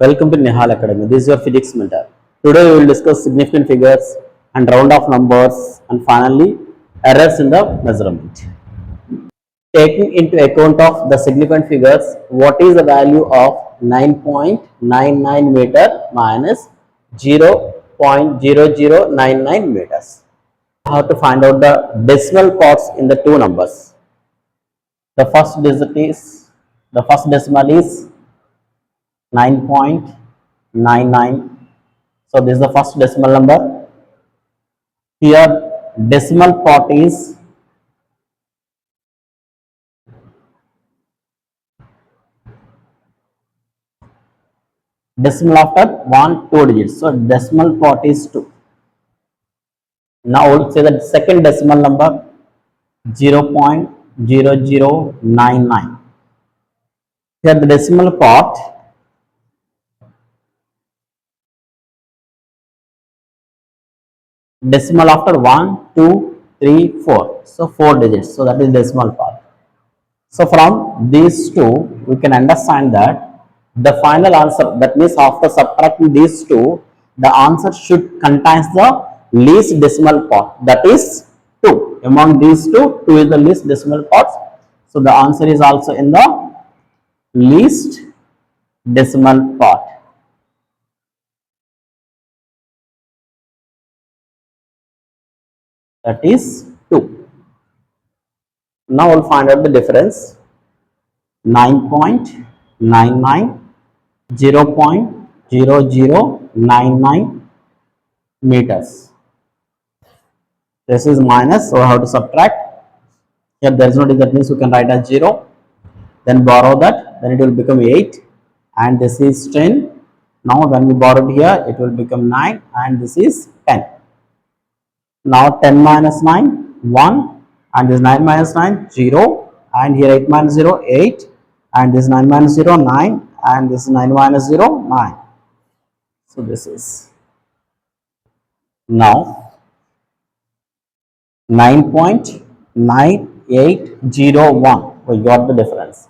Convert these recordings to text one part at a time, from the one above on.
Welcome to Nihal Academy. This is your physics mentor. Today we will discuss significant figures and round off numbers and finally errors in the measurement. Taking into account of the significant figures, what is the value of 9.99 meter minus 0.0099 meters? How to find out the decimal parts in the two numbers? The first decimal is 9.99. So this is the first decimal number. Here decimal part is decimal after 1 2 digits. So decimal part is 2. Now we'll say that second decimal number 0.0099. Here the decimal part decimal after 1 2 3 4. So 4 digits. So that is decimal part. So from these two we can understand that the final answer, that means after subtracting these two, the answer should contain the least decimal part, that is 2. Among these two, 2 is the least decimal part. So the answer is also in the least decimal part. That is 2. Now we'll find out the difference. 9.99 0.0099 meters. This is minus, so I have to subtract. Here there is no digit, that means you can write as 0. Then borrow that, then it will become 8. And this is 10. Now when we borrowed here, it will become 9. And this is 10. Now 10 minus 9, 1. And this 9 minus 9, 0. And here 8 minus 0, 8. And this 9 minus 0, 9. And this is 9 minus 0, 9. So this is now 9.9801. We got the difference.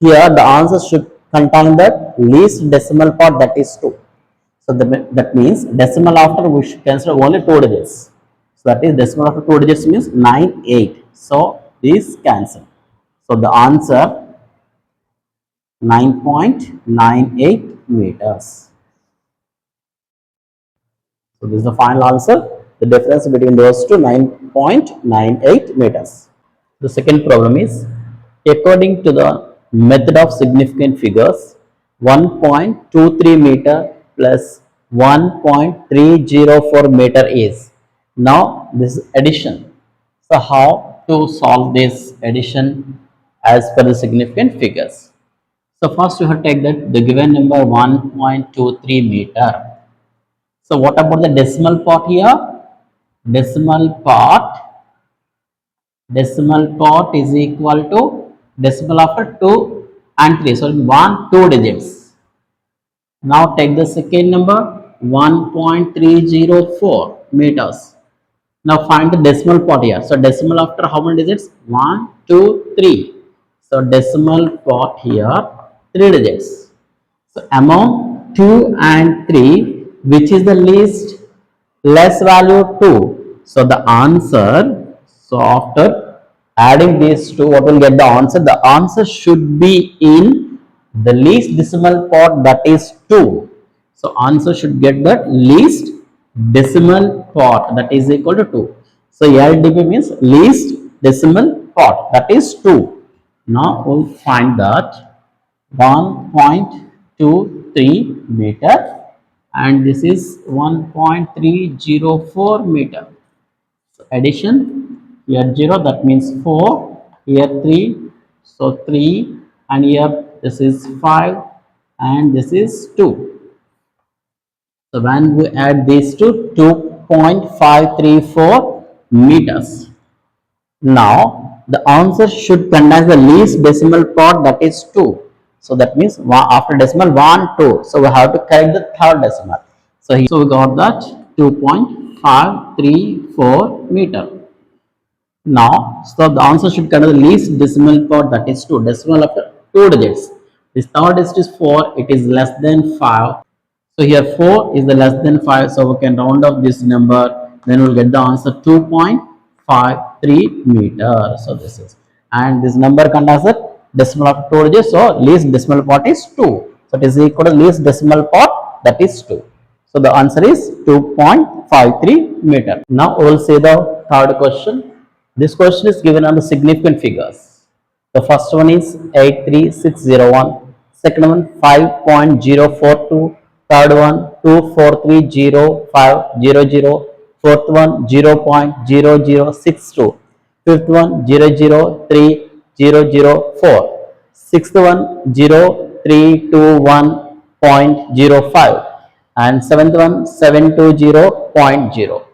Here the answer should contain the least decimal part, that is 2. So that means decimal after we should consider only 2 digits. So that is decimal after 2 digits means 98. So this cancel. So the answer 9.98 meters. So this is the final answer. The difference between those two, 9.98 meters. The second problem is, according to the method of significant figures, 1.23 meter plus 1.304 meter is. Now this is addition. So how to solve this addition as per the significant figures? So first you have to take that the given number 1.23 meter. So what about the decimal part here? Decimal part is equal to decimal after 2 and 3. So 1 2 digits. Now take the second number 1.304 meters. Now find the decimal part here. So decimal after how many digits? 1 2 3. So decimal part here 3 digits. So among 2 and 3, which is the less value 2. So the answer, so after adding these two, what will get the answer? The answer should be in the least decimal part, that is 2. So answer should get the least decimal part, that is equal to 2. So LDP means least decimal part, that is 2. Now we'll find that 1.23 meter and this is 1.304 meter. So addition, here 0, that means 4, here 3, so 3, and here this is 5 and this is 2. So when we add these two, 2.534 meters. Now the answer should contain the least decimal part, that is 2. So that means after decimal 1 2. So we have to correct the third decimal. So we got that 2.534 meter. Now so the answer should contain the least decimal part, that is 2. Decimal after 2 digits. This third digit is 4, it is less than 5. So here 4 is the less than 5, so we can round up this number, then we'll get the answer 2.53 meter. So this is, and this number contains a decimal of 2 digits, so least decimal part is 2. So it is equal to least decimal part, that is 2. So the answer is 2.53 meter. Now we will see the third question. This question is given on the significant figures. The first one is 83601, second one 5.042, third one 2430500, fourth one 0.0062, fifth one 0.03004, sixth one 0.321.05, and seventh one 720.0.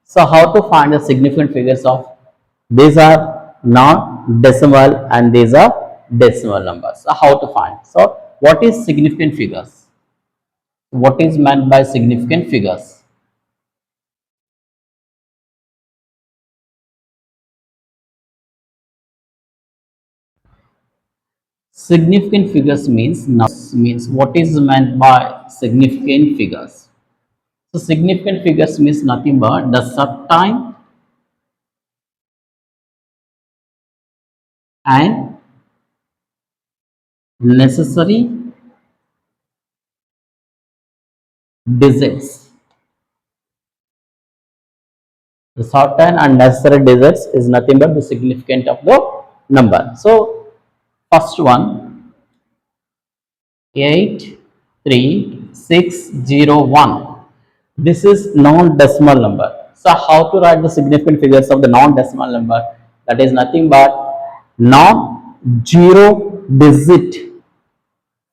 So how to find the significant figures of these are non-decimal and these are decimal numbers. So how to find? So what is significant figures? What is meant by significant figures? Significant figures means what is meant by significant figures? So significant figures means nothing but the subtime and necessary digits. The shorthand and necessary digits is nothing but the significant of the number. So first one 83601. This is non-decimal number. So how to write the significant figures of the non-decimal number? That is nothing but non-zero digit.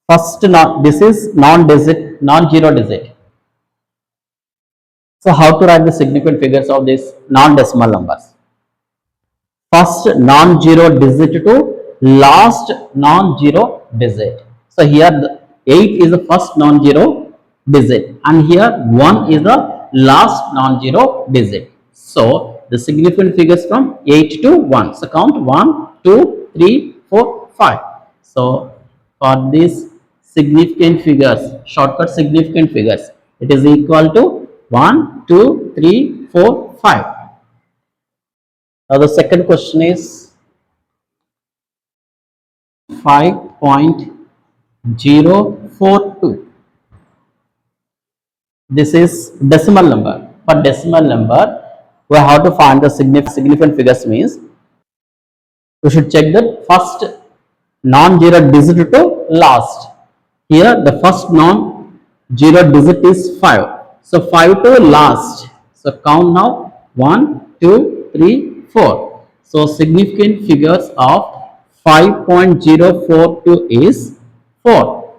First non, this is non-digit, non-zero digit. So how to write the significant figures of these non-decimal numbers? First non-zero digit to last non-zero digit. So here the 8 is the first non-zero digit and here 1 is the last non-zero digit. So the significant figures from 8 to 1. So count 1, 2, 3, 4, 5. So for these significant figures, shortcut significant figures, it is equal to 1, 2, 3, 4, 5. Now the second question is 5.042. This is decimal number. For decimal number, we have to find the significant figures means we should check the first non-zero digit to last. Here the first non-zero digit is 5. So 5 to last. So count now 1, 2, 3, 4. So significant figures of 5.042 is 4.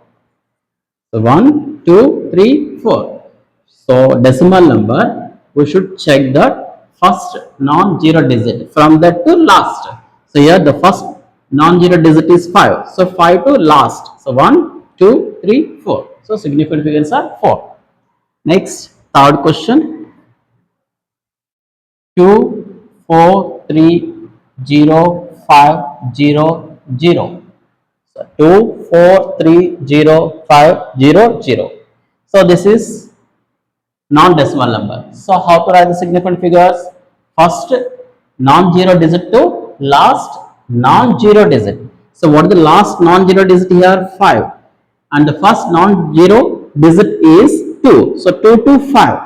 So 1, 2, 3, 4. So decimal number, we should check the first non-zero digit from that to last. So here the first non-zero digit is 5. So 5 to last. So 1, 2, 3, 4. So significant figures are 4. Next, third question. 2430500. So 2430500. So this is non-decimal number. So how to write the significant figures? First non-zero digit to last non-zero digit. So what is the last non-zero digit here? 5. And the first non-zero digit is 2. So 2 to 5.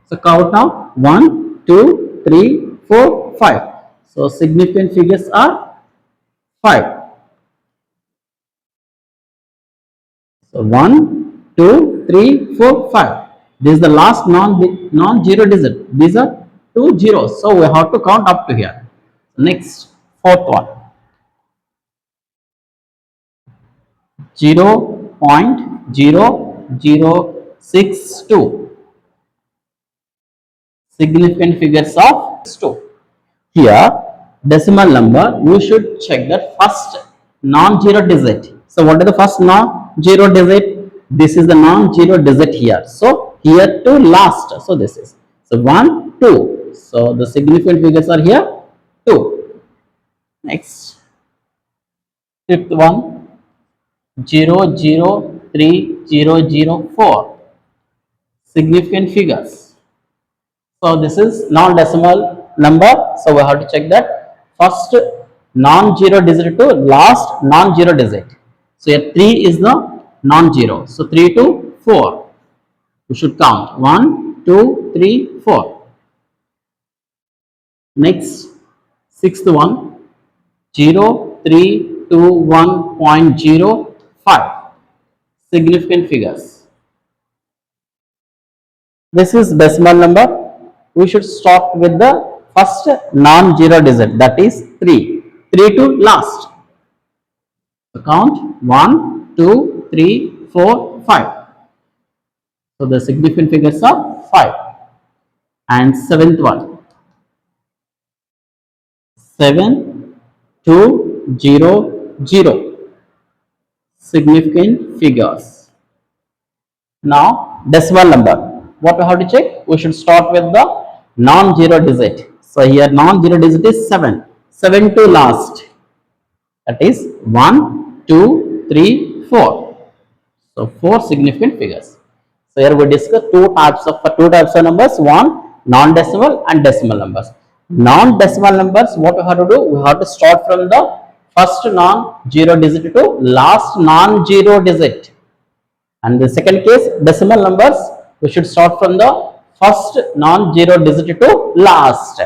So count now 1, 2, 3, 4, 5. So significant figures are 5. So 1, 2, 3, 4, 5. This is the last non-zero digit. These are two zeros. So we have to count up to here. Next, fourth one. 0.0062. Significant figures of 2. Here, decimal number, you should check the first non-zero digit. So what is the first non-zero digit? This is the non-zero digit here. So here to last. So this is. So 1, 2. So the significant figures are here 2. Next, fifth one 0.03004 significant figures. So this is non-decimal number. So we have to check that first non-zero digit to last non-zero digit. So here 3 is the non-zero. So 3 to 4. We should count 1, 2, 3, 4. Next, sixth one, 0321.05 significant figures. This is decimal number. We should start with the first non-zero digit, that is 3. 3 to last. So count 1, 2, 3, 4, 5. So the significant figures are 5. And seventh one, 7200 significant figures. Now decimal number. What we have to check? We should start with the non-zero digit. So here non-zero digit is 7. 7 to last. That is 1, 2, 3, 4. So 4 significant figures. So here we discuss two types of numbers. One, non-decimal and decimal numbers. Non-decimal numbers, what we have to do? We have to start from the first non-zero digit to last non-zero digit. And the second case, decimal numbers, we should start from the first non-zero digit to last.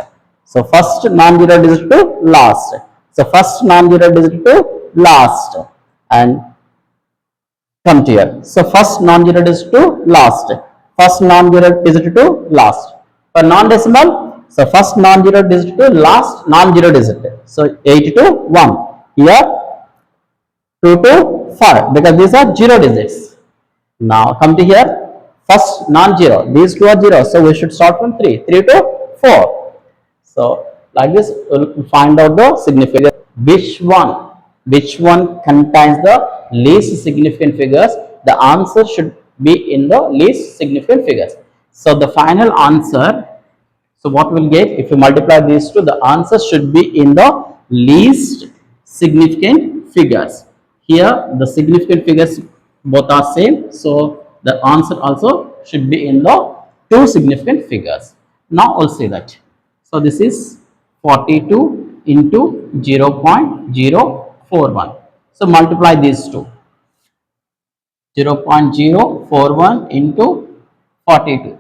So first non-zero digit to last. So first non-zero digit to last. And come to here. So first non-zero digit to last. First non-zero digit to last. For non-decimal, so first non-zero digit to last non-zero digit. So 8 to 1. Here 2 to 5 because these are zero digits. Now come to here. First non-zero. These two are zero. So we should start from 3. 3 to 4. So like this, we'll find out the significance. Which one contains the least significant figures? The answer should be in the least significant figures. So the final answer, so what we'll get if you multiply these two, the answer should be in the least significant figures. Here the significant figures both are same, so the answer also should be in the two significant figures. Now we'll see that. So this is 42 into 0.041. So multiply these two. 0.041 into 42.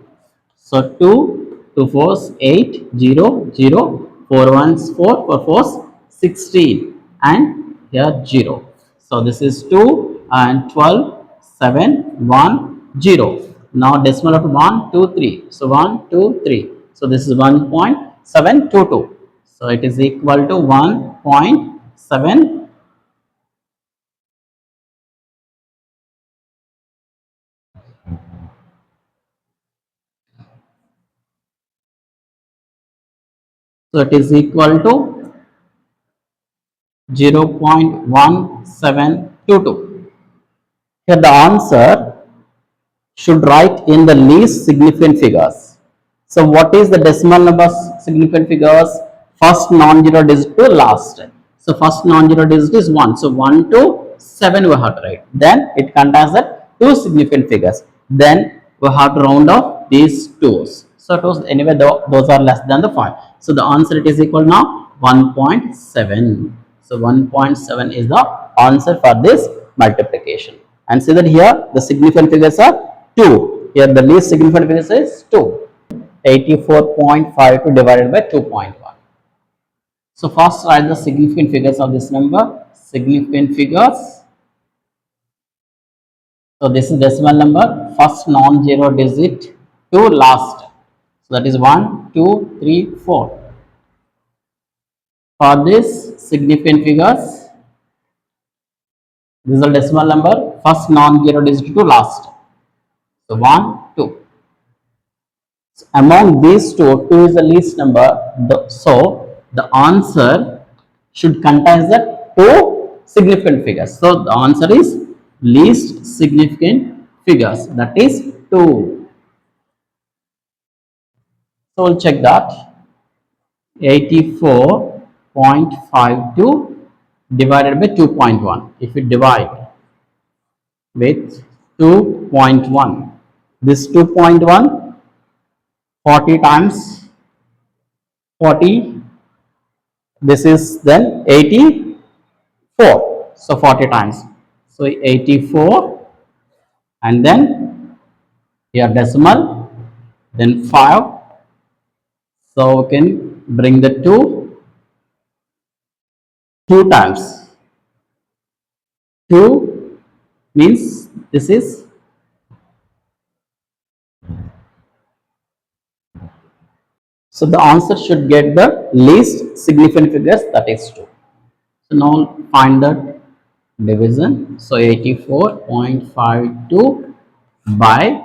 So 2, 2 fours 8, 0, 0, 4 ones 4, 4 fours 16 and here 0. So this is 2 and 12, 7, 1, 0. Now decimal of 1, 2, 3. So 1, 2, 3. So this is 1.722. So it is equal to 1.7. So it is equal to 0.1722. Here the answer should write in the least significant figures. So what is the decimal number significant figures? First non-zero digit to last. So first non-zero digit is 1. So 1 to 7 we have to write. Then it contains the two significant figures. Then we have to round off these 2's. So it was anyway those are less than the 5. So the answer it is equal now 1.7. So 1.7 is the answer for this multiplication. And see that here the significant figures are 2. Here the least significant figures is 2. 84.52 divided by 2.1. So first write the significant figures of this number. Significant figures. So this is decimal number. First non-zero digit to last. So that is 1, 2, 3, 4. For this significant figures, this is the decimal number. First non-zero digit to last. So 1, 2. So among these two, 2 is the least number. So the answer should contain the two significant figures. So the answer is least significant figures. That is 2. So we'll check that. 84.52 divided by 2.1. If we divide with 2.1. This 2.1, 40 times 40, this is then 84. So 40 times. So 84, and then here decimal, then 5. So we can bring the 2 times. 2 means this is, so the answer should get the least significant figures, that is 2. So now find the division. So 84.52 by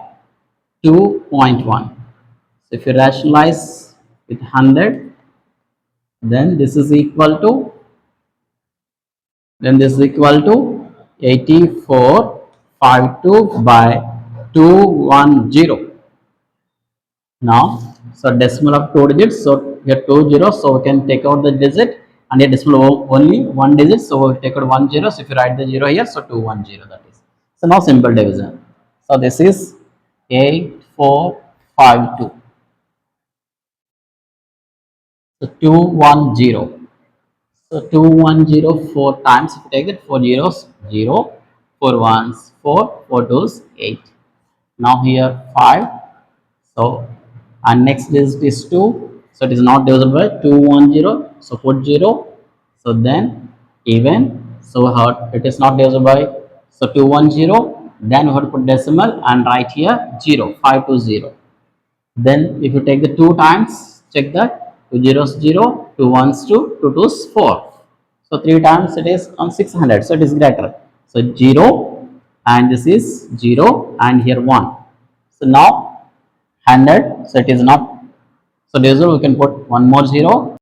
2.1. So if you rationalize with 100, then this is equal to, 84.52 by 210. Now, so decimal of 2 digits, so here 2 zeros, so we can take out the digit, and here decimal only 1 digit, so we take out 1 zero. So if you write the 0 here, so 210, that is. So now simple division. So this is 8452. So 210. So 210 4 times, if you take it, 4 zeros 0, 4 ones 4, 4 twos 8. Now here 5. So and next digit is 2. So it is not divisible by 210. So put 0. So then even. So how it is not divisible by, so 210. Then we have to put decimal and write here 0, 520. Then if you take the 2 times, check that 2 zeros 0, 2 ones 2, 2 twos 4. So 3 times it is on 600. So it is greater. So 0, and this is 0, and here 1. So now 100. So it is not. So divisible, we can put one more 0.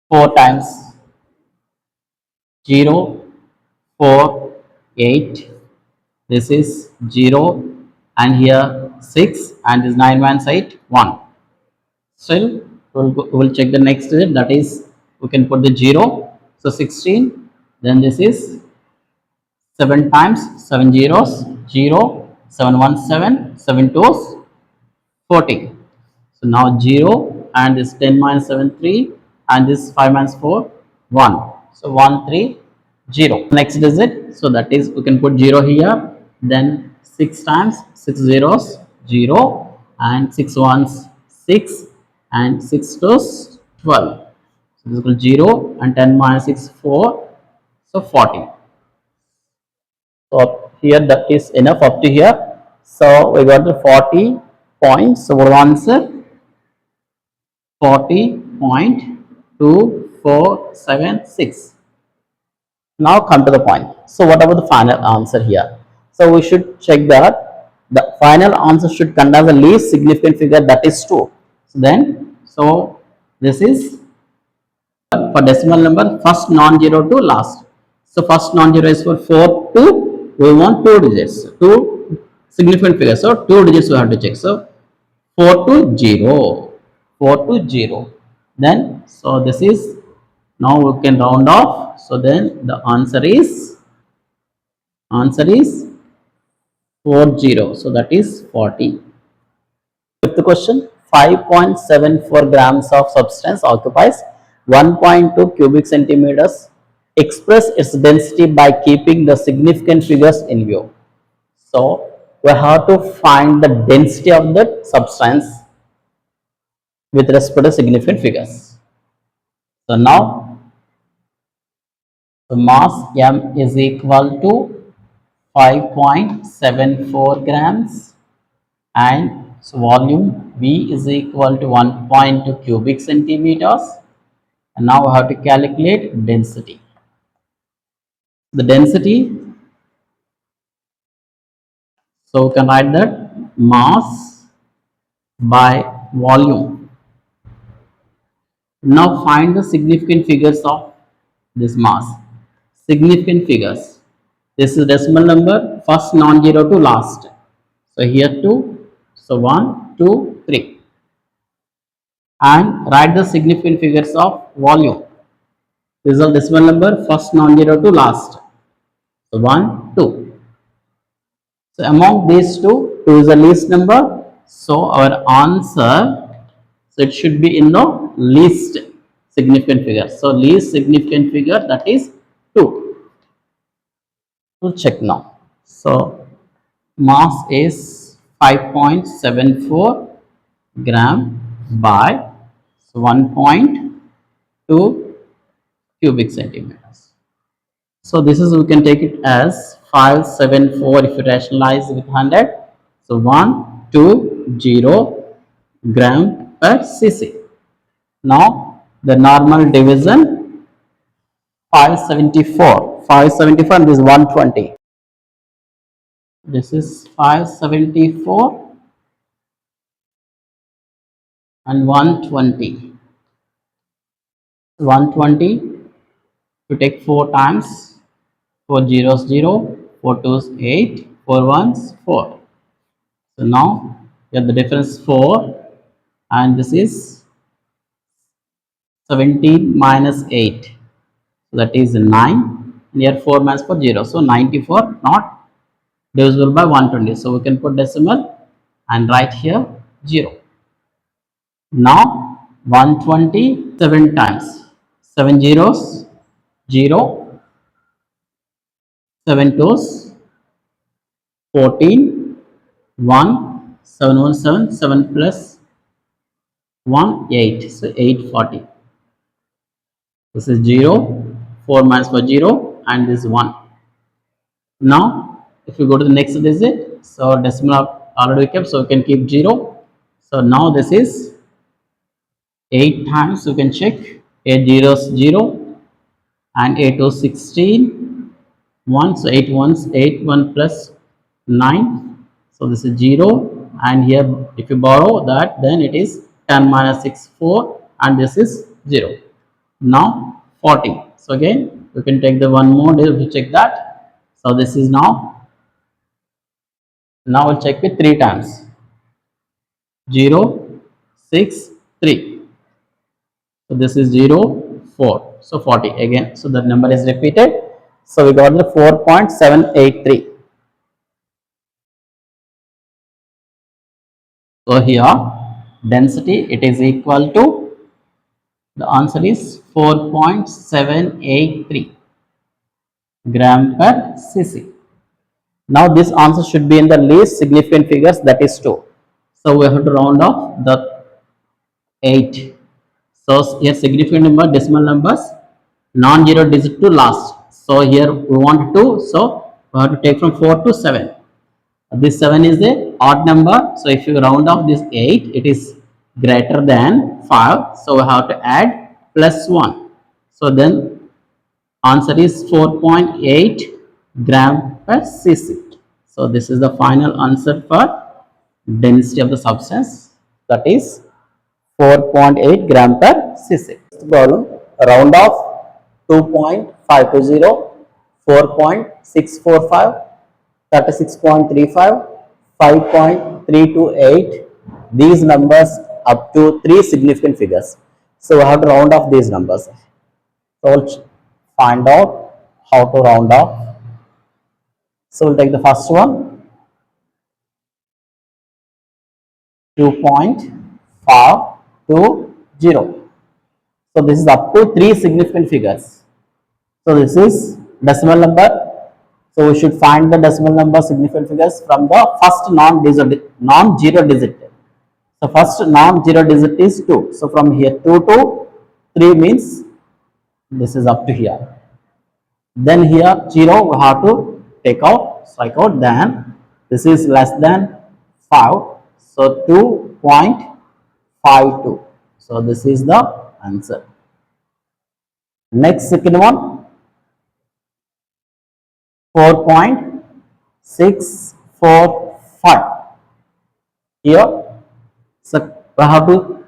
4 times 0, 4, 8. This is 0, and here 6, and this 9 minus 8, 1. Still, we'll check the next digit, that is, we can put the 0. So 16. Then this is 7 times 7 zeros 0, 7 1 7, 7 twos 14. So now 0, and this 10 minus 7 3, and this 5 minus 4 1. So 1 3 0. Next digit, so that is, we can put 0 here. Then 6 times 6 zeros 0, and 6 ones 6, and 6 twos 12. So this is equal to 0, and 10 minus 6 4, so 40. So here that is enough up to here. So we got the 40 points. So what answer? 40.2476. Now come to the point. So what about the final answer here? So we should check that the final answer should contain the least significant figure, that is 2. So then, so this is for decimal number, first non-zero to last. So first non-zero is for 4 to, we want 2 digits, 2 significant figures. So 2 digits we have to check. So 4 to 0, 4 to 0. Then, so this is, now we can round off. So then the answer is 40. So that is 40. Fifth question, 5.74 grams of substance occupies 1.2 cubic centimeters. Express its density by keeping the significant figures in view. So we have to find the density of the substance with respect to significant figures. So now the mass M is equal to 5.74 grams, and so volume V is equal to 1.2 cubic centimeters. And now we have to calculate density. The density, so we can write that mass by volume. Now find the significant figures of this mass. Significant figures. This is decimal number, first non-zero to last. So here 2, so 1, 2, 3. And write the significant figures of volume. This is a decimal number, first non-zero to last. So 1, 2. So among these two, 2 is the least number. So our answer, so it should be in the least significant figure. So least significant figure, that is 2. We'll check now. So mass is 5.74 gram by 1.2 cubic centimeters. So this is, we can take it as 574 if you rationalize with 100. So 120 gram per cc. Now the normal division 574. 574 and this is 120. This is 574 and 120. 120 to take 4 times, 4 zeros 0, 4 twos 8, 4 ones 4. So now you have the difference 4 and this is 17 minus 8. So that is 9. Here 4 minus 4 0. So 94 not divisible by 120. So we can put decimal and write here 0. Now 120 7 times. 7 zeros 0, 7 twos 14, 1, 7 1 7, 7 plus 1 8. So 840. This is 0, 4 minus 4 0 and this is 1. Now if you go to the next digit, so decimal already kept, so we can keep 0. So now this is 8 times, you can check 8 zeros 0 and 8 to 16, 1. So 8 ones 8, 1 plus 9. So this is 0 and here if you borrow that, then it is 10 minus 6 4 and this is 0. Now 40. So again we can take the one more to check that. So this is now we'll check with 3 times. 0 6 3. So this is 0 4. So 40 again. So the number is repeated. So we got the 4.783. So here density, it is equal to, the answer is 4.783 gram per cc. Now this answer should be in the least significant figures, that is 2. So we have to round off the 8. So here significant number, decimal numbers, non-zero digit to last. So here we want 2. So we have to take from 4 to 7. This 7 is the odd number. So if you round off this 8, it is greater than 5. So we have to add plus 1. So then answer is 4.8 gram per cc. So this is the final answer for density of the substance, that is 4.8 gram per cc. Problem, round off 2.520, 4.645, 36.35, 5.328, these numbers up to 3 significant figures. So we have to round off these numbers. So we'll find out how to round off. So we'll take the first one, 2.520. So this is up to 3 significant figures. So this is decimal number. So we should find the decimal number significant figures from the first non-zero digit. So first non-zero digit is 2. So from here 2 to 3 means this is up to here. Then here 0 we have to take out, strike out. Then this is less than 5. So 2.52. So this is the answer. Next second one, 4.645. Here, so we have to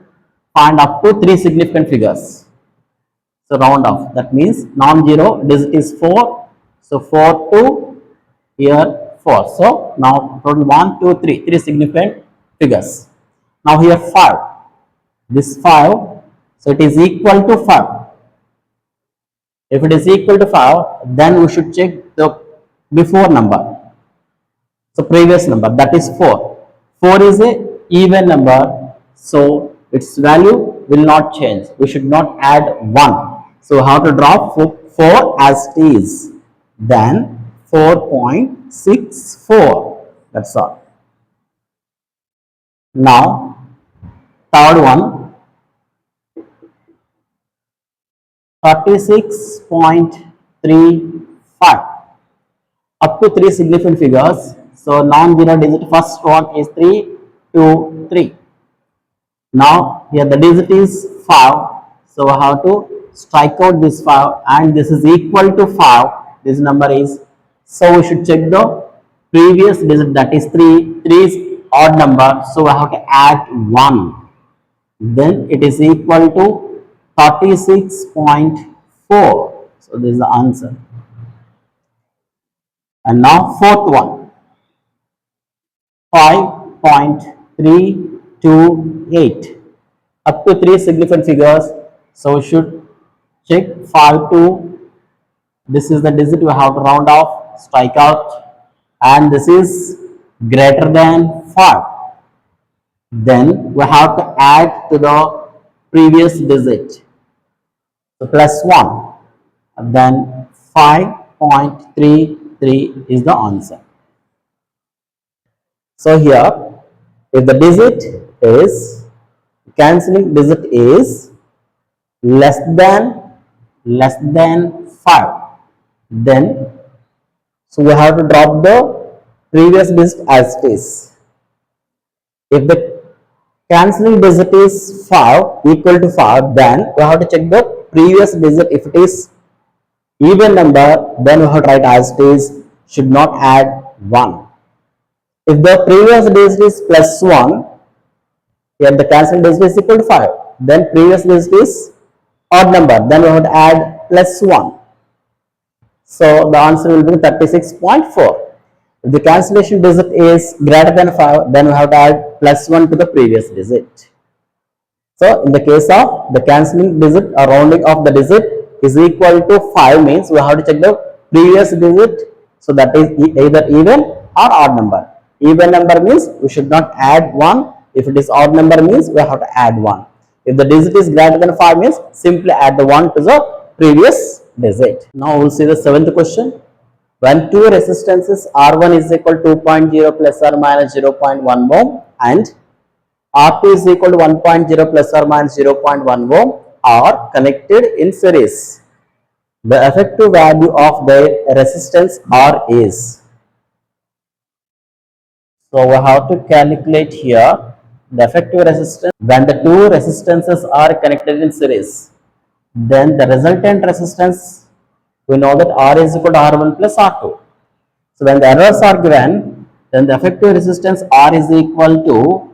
find up to 3 significant figures. So round off. That means non-zero digit is 4. So 4 to here 4. So now total 1, 2, 3. 3 significant figures. Now here 5. This 5. So it is equal to 5. If it is equal to 5, then we should check the before number. So previous number, that is 4. 4 is a even number, so its value will not change. We should not add 1. So how to drop 4 as it is. Then 4.64. That's all. Now third one, 36.35. Up to 3 significant figures. So non-zero digit first one is 3, 2, 3. Now here the digit is 5. So I have to strike out this 5 and this is equal to 5. This number is, so we should check the previous digit, that is 3. 3 is odd number, so I have to add 1. Then it is equal to 36.4. So this is the answer. And now fourth one, 5.328. Up to 3 significant figures. So we should check 5 to, this is the digit we have to round off, strike out, and this is greater than 5. Then we have to add to the previous digit. So plus 1. And then 5.33 is the answer. So here, if the digit is, cancelling digit is less than 5, then so we have to drop the previous digit as it is. If the cancelling digit is 5, equal to 5, then we have to check the previous digit. If it is even number, then we have to write as it is, should not add 1. If the previous digit is plus 1, here the cancelling digit is equal to 5, then previous digit is odd number, then we have to add plus 1. So the answer will be 36.4. If the cancellation digit is greater than 5, then we have to add plus 1 to the previous digit. So in the case of the cancelling digit or rounding of the digit is equal to 5, means we have to check the previous digit. So that is either even or odd number. Even number means we should not add 1. If it is odd number means we have to add 1. If the digit is greater than 5 means simply add the 1 to the previous digit. Now we will see the 7th question. When two resistances R1 is equal to 2.0 plus or minus 0.1 ohm and R2 is equal to 1.0 plus or minus 0.1 ohm are connected in series, the effective value of their resistance R is. So we have to calculate here the effective resistance when the two resistances are connected in series. Then the resultant resistance, we know that R is equal to R1 plus R2. So when the errors are given, then the effective resistance R is equal to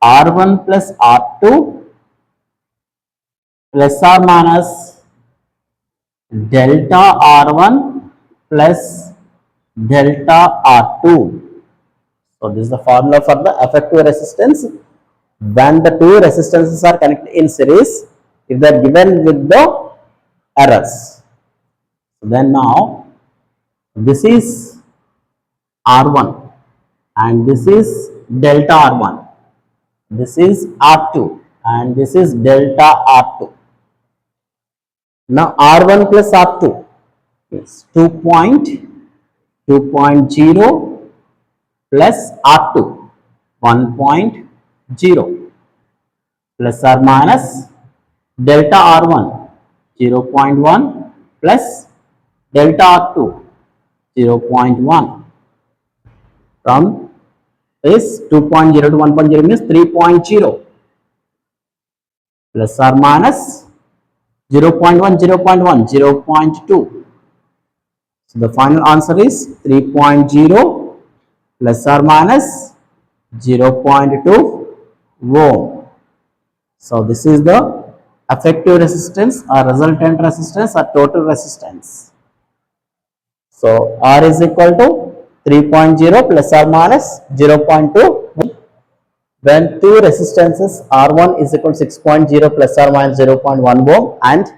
R1 plus R2 plus or minus delta R1 plus delta R2. So this is the formula for the effective resistance when the two resistances are connected in series if they are given with the errors. So then now this is R1 and this is delta R1, this is R2 and this is delta R2. Now R1 plus R2 is 2.0 plus R2 1.0 plus or minus delta R1 0.1 plus delta R2 0.1. From this 2.0 to 1.0 means 3.0 plus or minus 0.1, 0.1, 0.2. So the final answer is 3.0 plus or minus 0.2 ohm. So this is the effective resistance or resultant resistance or total resistance. So R is equal to 3.0 plus or minus 0.2. When two resistances R1 is equal to 6.0 plus or minus 0.1 ohm and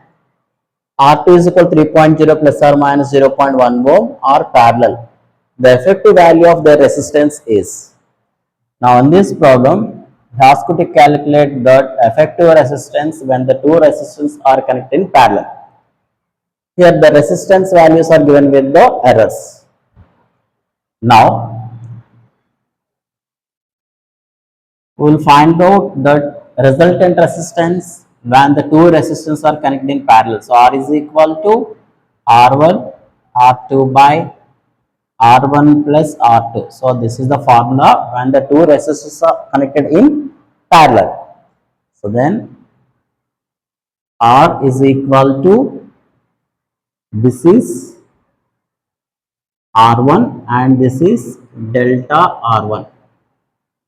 R2 is equal to 3.0 plus or minus 0.1 ohm are parallel. the effective value of the resistance is. Now in this problem, it asks you to calculate the effective resistance when the two resistors are connected in parallel. Here the resistance values are given with the errors. Now we will find out the resultant resistance when the two resistors are connected in parallel. So R is equal to R1 R2 by R1 plus R2. So this is the formula when the two resistors are connected in parallel. So then R is equal to, this is R1 and this is delta R1,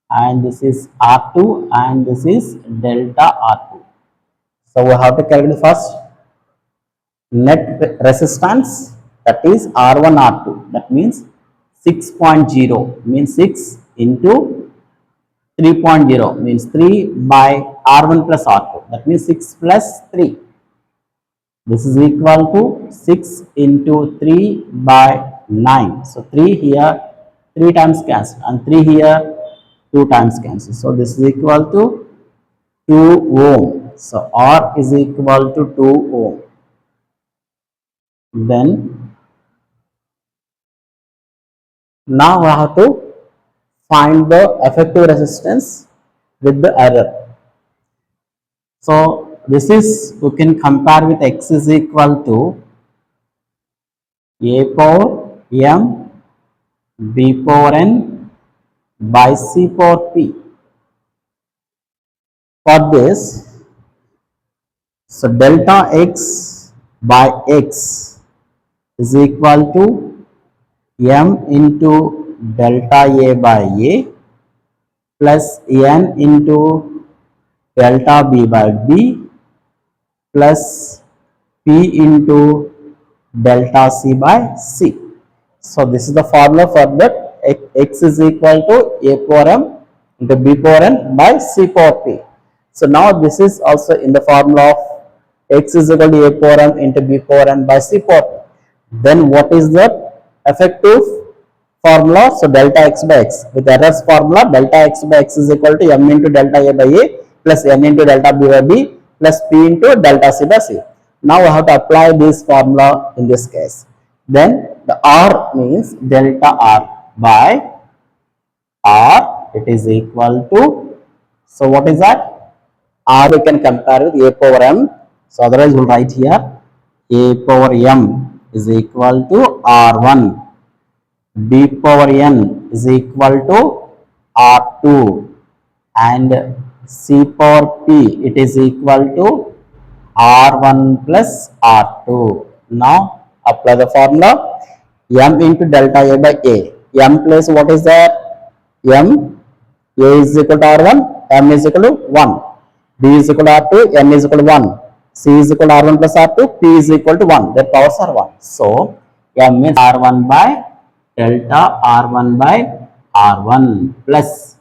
and this is R2 and this is delta R2. So we have to calculate first net resistance, that is R1 R2, that means 6.0 means 6 into 3.0 means 3 by R1 plus R2, that means 6 plus 3. This is equal to 6 into 3 by 9. So 3 here 3 times cancel and 3 here 2 times cancel. So this is equal to 2 ohm. So R is equal to 2 ohm. Then now we have to find the effective resistance with the error. So this is, we can compare with X is equal to A power M B power N by C power P. For this, so delta X by X is equal to M into delta A by A plus N into delta B by B plus P into delta C by C. So this is the formula for that. X is equal to A power M into B power N by C power P. So now this is also in the formula of X is equal to A power M into B power N by C power P. Then what is the effective formula? So delta X by X. With errors formula, delta X by X is equal to M into delta A by A plus N into delta B by B plus P into delta C by C. Now we have to apply this formula in this case. Then the R means delta R by R, it is equal to, so what is that? R we can compare with A power M. So otherwise we will write here A power M is equal to R1, B power N is equal to R2, and C power P, it is equal to R1 plus R2. Now apply the formula. M into delta A by A. M plus what is that? M. A is equal to R1, M is equal to 1. B is equal to R2, N is equal to 1. C is equal to R1 plus R2, P is equal to 1. Their powers are 1. So M is R1 by delta R1 by R1 plus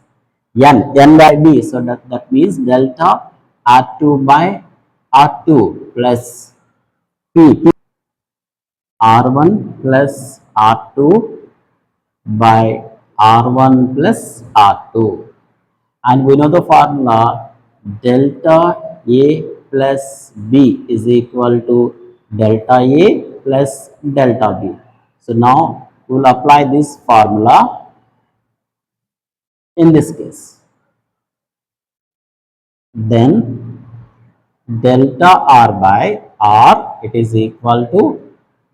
N by B. So that means delta R2 by R2 plus P, R1 plus R2 by R1 plus R2. And we know the formula delta A plus B is equal to delta A plus delta B. So now we will apply this formula in this case. Then delta R by R, it is equal to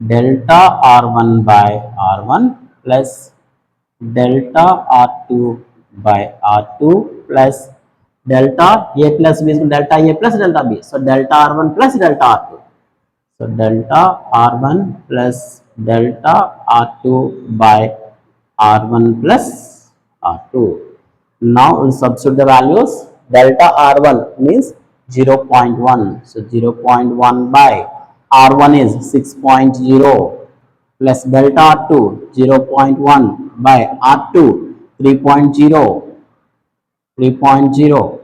delta R1 by R1 plus delta R2 by R2 plus delta A plus B is delta A plus delta B. So delta R1 plus delta R2. So delta R1 plus delta R2 by R1 plus R2. Now we'll substitute the values. Delta R1 means 0.1. So 0.1 by R1 is 6.0 plus delta R2 0.1 by R2 3.0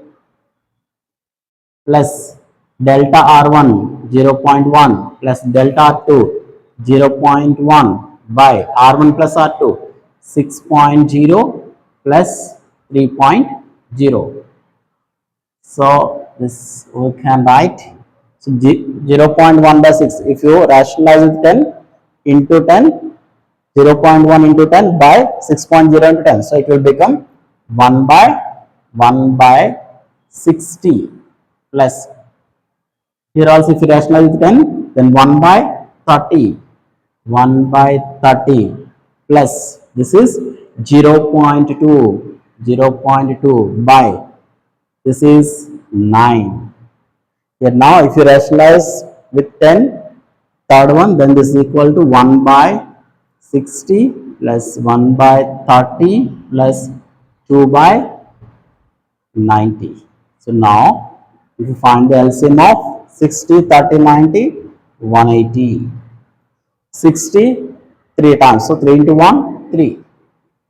plus delta R1 0.1 plus delta R2 0.1 by R1 plus R2 6.0 plus 3.0. So this we can write, so 0.1 by 6, if you rationalize with 10 into 10, 0.1 into 10 by 6.0 into 10, so it will become 1 by 60 plus, here also if you rationalize with 10, then 1 by 30, 1 by 30 plus, this is 0.2, 0.2 by, this is 9. Here now if you rationalize with 10, third one, then this is equal to 1 by 60 plus 1 by 30 plus 2 by 90. So now if you find the LCM of 60, 30, 90, 180. 60 3 times, so 3 into 1, 3,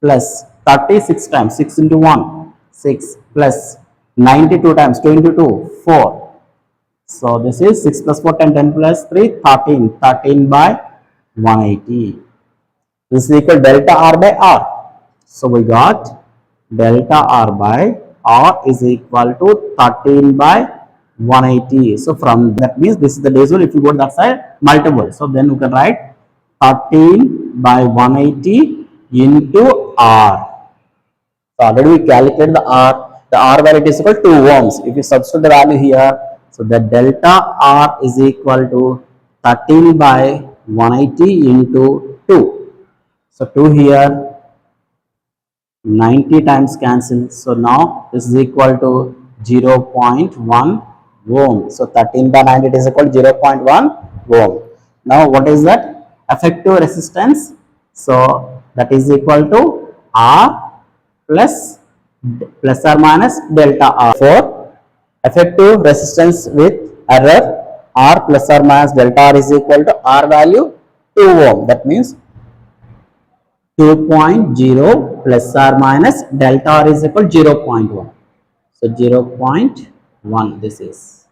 plus 36 times, 6 into 1, 6, plus 92 times, 2 into 2, 4. So this is 6 plus 4, 10, 10 plus 3, 13, 13 by 180. This is equal delta R by R. So we got delta R by R is equal to 13 by 180. So from that means this is the decimal. If you go to that side, multiple. So then you can write 13 by 180 into R. So already we calculated the R. The R value is equal to 2 ohms. If you substitute the value here, so the delta R is equal to 13 by 180 into 2. So 2 here, 90 times cancel. So now this is equal to 0.1 ohm. So 13 by 90 is equal to 0.1 ohm. Now what is that? Effective resistance. So that is equal to R plus or minus delta R. For effective resistance with error, R plus or minus delta R is equal to R value 2 ohm. That means 2.0 plus or minus delta R is equal to 0.1. So 0.1 this is.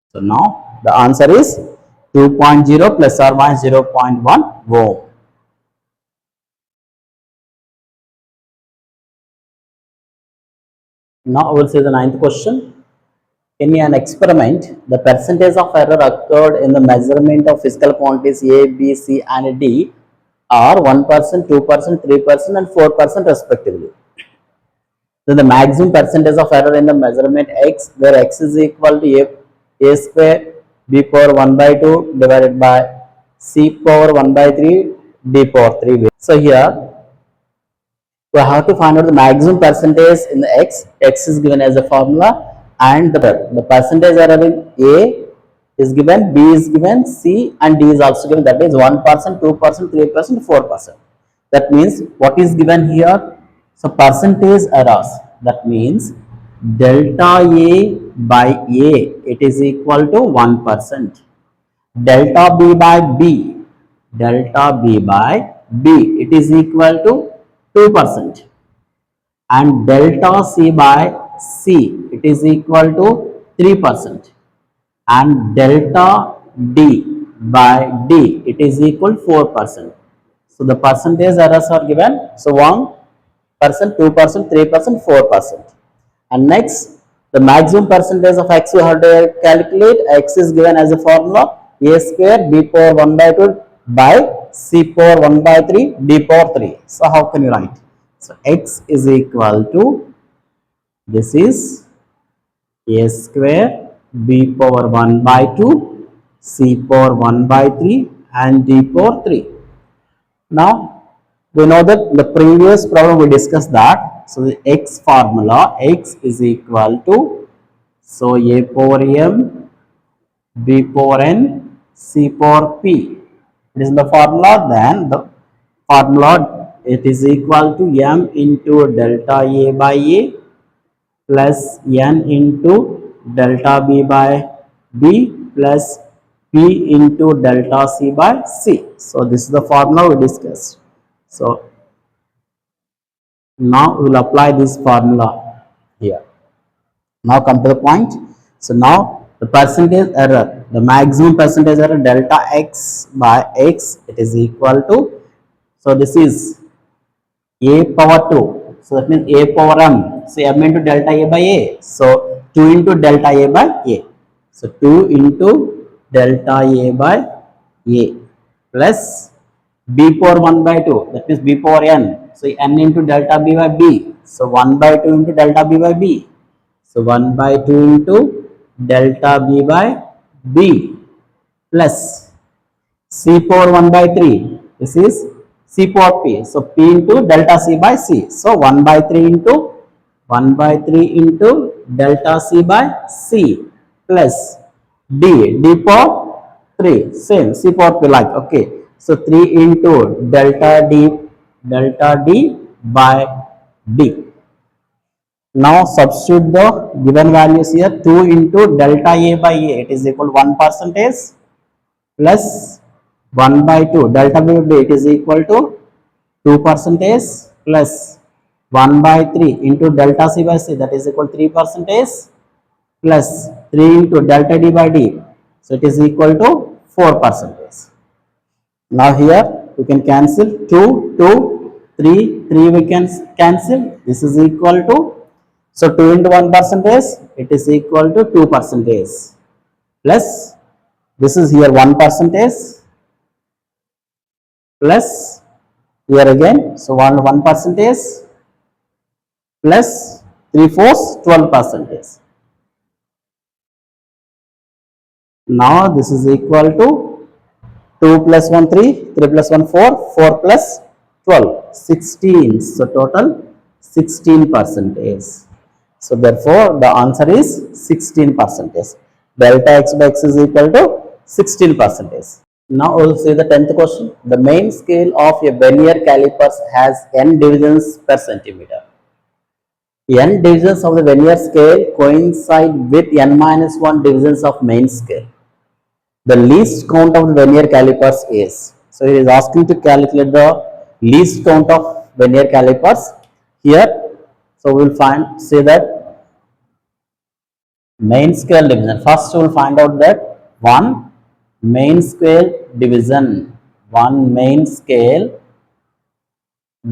So now the answer is 2.0 plus or minus 0.1 ohm. Now I will say the ninth question. In an experiment, the percentage of error occurred in the measurement of physical quantities A, B, C and D are 1%, 2%, 3% and 4% respectively. Then the maximum percentage of error in the measurement x, where x is equal to a square b power 1 by 2 divided by c power 1 by 3 d power 3. So here we have to find out the maximum percentage in the x. X is given as a formula, and the percentage error in A is given, B is given, C and D is also given. That is 1%, 2%, 3%, 4%. That means what is given here? So percentage errors. That means delta A by A, it is equal to 1%. Delta B by B, delta B by B, it is equal to 2%, and delta C by C, it is equal to 3%, and delta D by D, it is equal to 4%. So the percentage errors are given. So 1%, 2%, 3%, 4%. And next, the maximum percentage of x we have to calculate. X is given as a formula a square b power 1 by 2 by c power 1 by 3 d power 3. So how can you write? So x is equal to, this is a square b power 1 by 2 c power 1 by 3 and d power 3. Now we know that the previous problem we discussed that. So the x formula, x is equal to, so a power m b power n c power p. It is the formula. Then the formula, it is equal to m into delta a by a plus n into delta b by b plus p into delta c by c. So this is the formula we discussed. So now we will apply this formula here. Now come to the point. So now the percentage error, the maximum percentage error delta x by x, it is equal to So this is a power 2. So that means a power m. So m into delta a by a. So 2 into delta a by a. So 2 into delta a by a plus b power 1 by 2. That means b power n. So n into delta b by b. So 1 by 2 into delta b by b. So 1 by 2 into delta b by b plus c power 1 by 3. This is c power p. So p into delta c by c. So 1 by 3 into 1 by 3 into delta c by c plus d power 3. Same c power p like okay. So 3 into delta d by d. Now substitute the given values here. 2 into delta a by a, it is equal to 1 percentage plus 1 by 2 delta b by b, it is equal to 2 percentage plus 1 by 3 into delta c by c, that is equal to 3 percentage plus 3 into delta d by d, so it is equal to 4 percentage. Now here we can cancel 2, 2, 3, 3 we can cancel. This is equal to, so 2 into 1 percentage, it is equal to 2 percentage plus this is here 1 percentage plus here again, so 1 percentage plus 3/4 12 percentage. Now this is equal to 2 plus 1 3, 3 plus 1 4, 4 plus 12 16. So total 16 percentage. So therefore the answer is 16 percentage. Delta x by x is equal to 16 percentage. Now we will see the 10th question. The main scale of a vernier calipers has n divisions per centimeter. N divisions of the vernier scale coincide with n minus 1 divisions of main scale. The least count of the vernier calipers is. So it is asking to calculate the least count of vernier calipers here. So we will say that main scale division. First we will find out that one main scale division. One main scale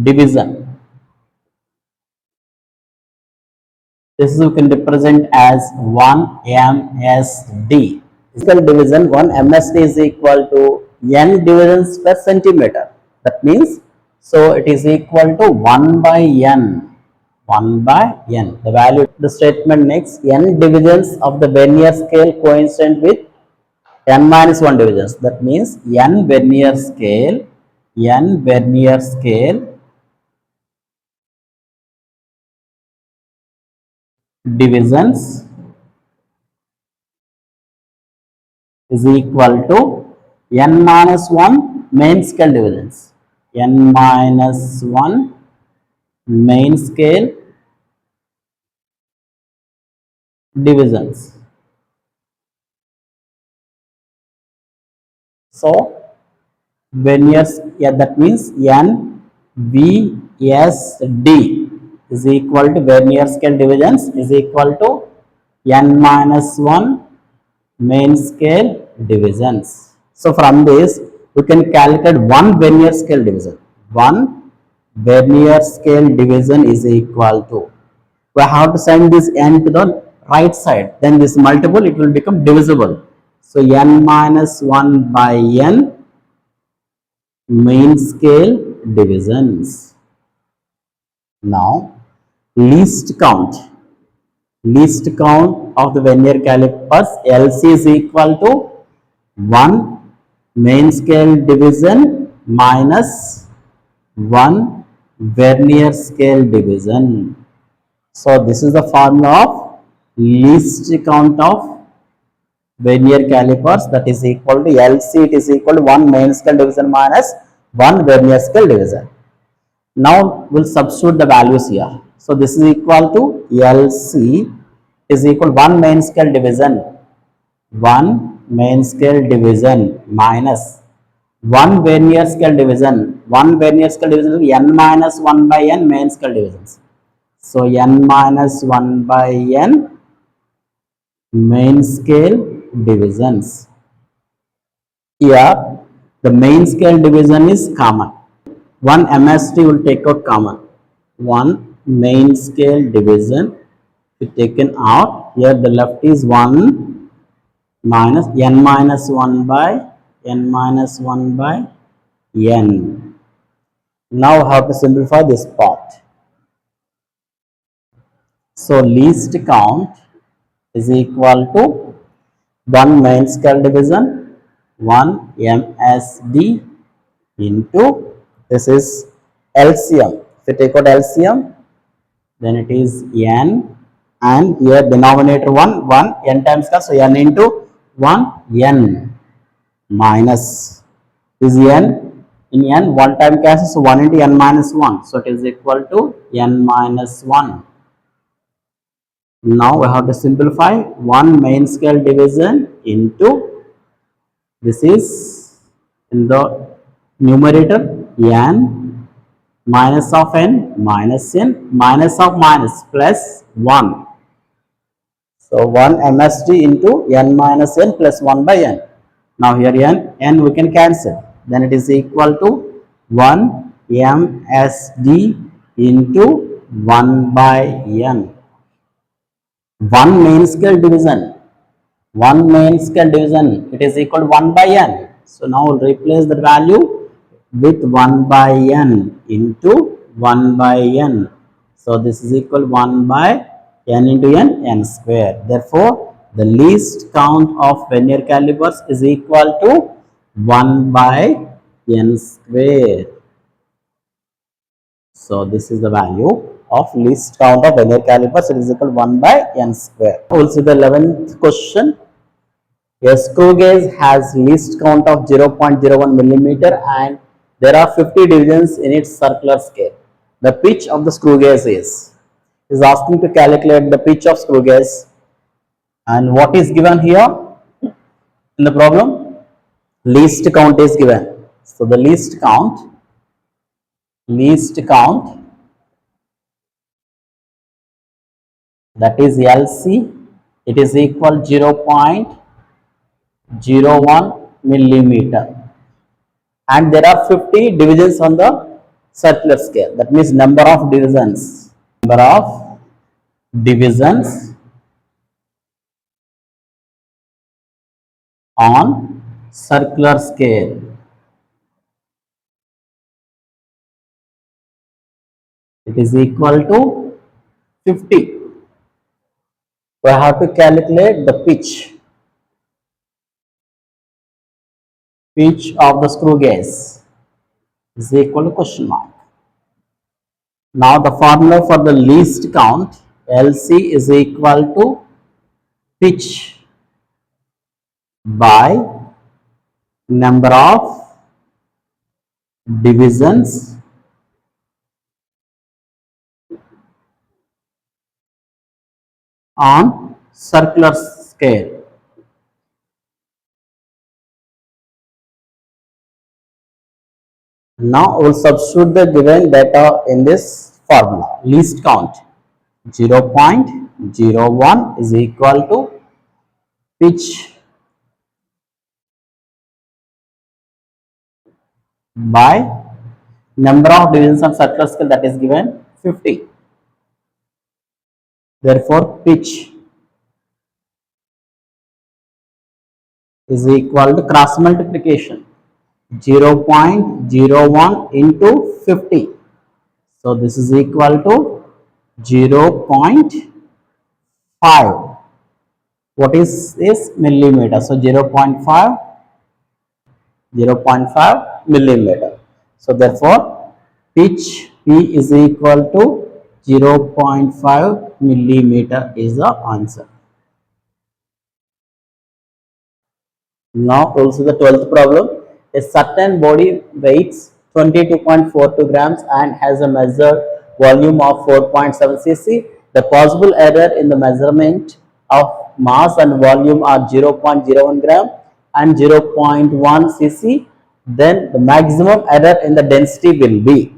division. This we can represent as 1 MSD. Scale division 1 MSD is equal to n divisions per centimeter. That means, so it is equal to 1 by n. 1 by n. The value, the statement next, n divisions of the vernier scale coincident with n minus 1 divisions. That means n vernier scale divisions is equal to n minus 1 main scale divisions. N minus 1 main scale divisions. So vernier, yeah, that means n VSD is equal to vernier scale divisions is equal to n minus 1 main scale divisions. So from this we can calculate one vernier scale division. One vernier scale division is equal to, we have to send this n to the right side, then this multiple it will become divisible. So n minus 1 by n main scale divisions. Now least count of the vernier calipers LC is equal to 1 main scale division minus 1 vernier scale division. So this is the formula of least count of vernier calipers, that is equal to LC, it is equal to 1 main scale division minus 1 vernier scale division. Now we'll substitute the values here. So this is equal to LC is equal to 1 main scale division, 1 main scale division minus 1 vernier scale division. 1 vernier scale division is n minus 1 by n main scale divisions. So n minus 1 by n main scale divisions. Here the main scale division is common. one MSD will take out common. One main scale division is taken out. Here the left is 1 minus n minus 1 by n minus 1 by n. Now how to simplify this part? So least count is equal to 1 main scale division 1 MSD into this is LCM. If you take out LCM, then it is n, and here denominator 1 n times cos, so n into 1 n minus is n, in n 1 time cancels, so 1 into n minus 1, so it is equal to n minus 1. Now we have to simplify 1 main scale division into this is in the numerator n minus of n minus n minus of minus plus 1. So 1 MSD into n minus n plus 1 by n. Now here n we can cancel. Then it is equal to 1 MSD into 1 by n. 1 main scale division. 1 main scale division, it is equal to 1 by n. So now we'll replace the value with 1 by n into 1 by n. So this is equal to 1 by n into n square. Therefore, the least count of vernier calipers is equal to 1 by n square. So this is the value of least count of vernier calipers. It is equal to 1 by n square. We'll see the 11th question. A screw gauge has least count of 0.01 millimeter and there are 50 divisions in its circular scale. The pitch of the screw gauge is asking to calculate the pitch of screw gauge, and what is given here in the problem? Least count is given. So the least count that is LC, it is equal 0.01 millimeter, and there are 50 divisions on the circular scale. That means number of divisions on circular scale. It is equal to 50. We have to calculate the pitch of the screw gauge is equal to question mark. Now the formula for the least count, LC is equal to pitch by number of divisions on circular scale. Now we will substitute the given data in this formula. Least count 0.01 is equal to pitch by number of divisions on circular scale, that is given 50. Therefore, pitch is equal to cross multiplication 0.01 into 50. So this is equal to 0.5. What is this? Millimeter. So 0.5 millimeter. So therefore, pitch P is equal to 0.5 millimeter is the answer. Now also the 12th problem. A certain body weighs 22.42 grams and has a measured volume of 4.7 cc. The possible error in the measurement of mass and volume are 0.01 gram and 0.1 cc. Then the maximum error in the density will be.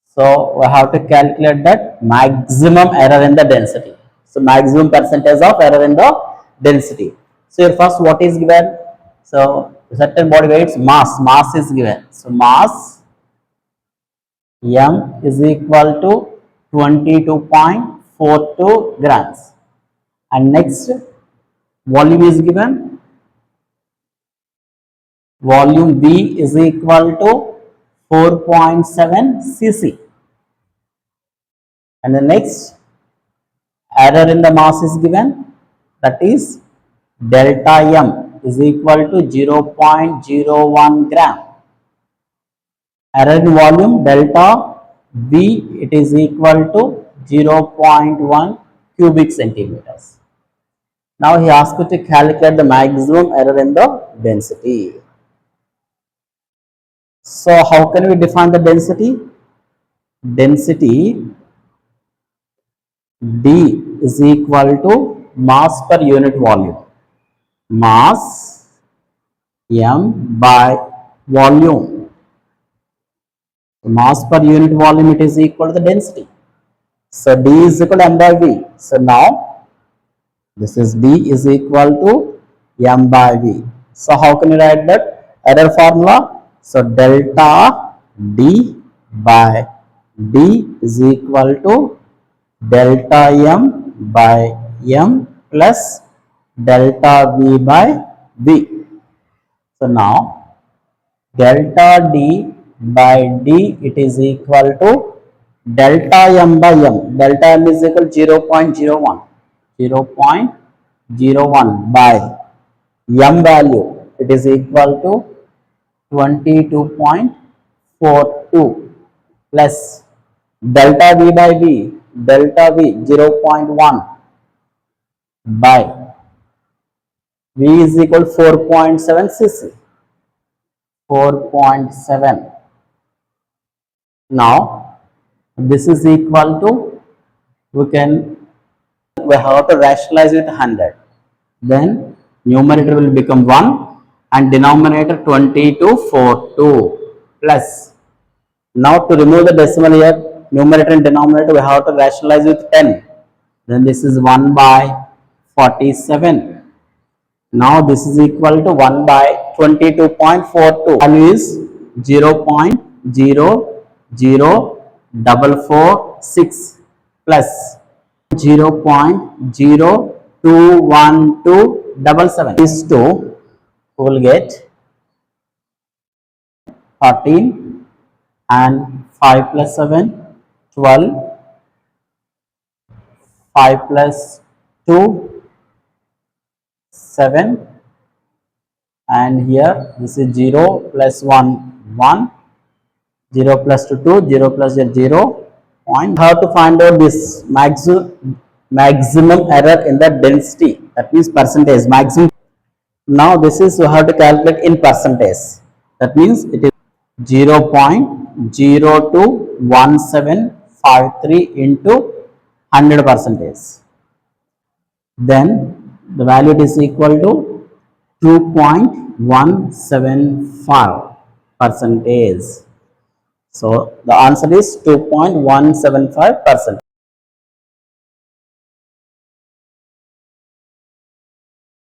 So we have to calculate that maximum error in the density. So maximum percentage of error in the density. So here first what is given? So certain body weights mass is given. So mass M is equal to 22.42 grams. And next, volume is given. Volume V is equal to 4.7 cc. And the next, error in the mass is given, that is delta M is equal to 0.01 gram. Error in volume, delta V, it is equal to 0.1 cubic centimeters. Now he asked you to calculate the maximum error in the density. So how can we define the density? Density D is equal to mass per unit volume. Mass M by volume. Mass per unit volume, it is equal to the density. So D is equal to M by V. So now this is D is equal to M by V. So how can you write that error formula? So delta D by D is equal to delta M by M plus delta V by V. So now delta D by D, it is equal to delta M by M. Delta M is equal to 0.01. 0.01 by M value, it is equal to 22.42 plus delta V by V, delta V 0.1 by V is equal to 4.7 cc. 4.7. Now this is equal to, we have to rationalize with 100. Then numerator will become 1 and denominator 2242 plus. Now to remove the decimal here, numerator and denominator, we have to rationalize with 10. Then this is 1 by 47. Now this is equal to 1 by 22.42. Value is 0.00446 plus 0.02127. These two will get 13 and 5 plus 7, 12, 5 plus 2, 7, and here this is 0 plus 1, 1, 0 plus 2, 2, 0 plus 0, point. How to find out this maximum error in the density, that means percentage, maximum. Now this is, you have to calculate in percentage, that means it is 0.021753 into 100 percentage. Then the value is equal to 2.175 percentage. So the answer is 2.175%.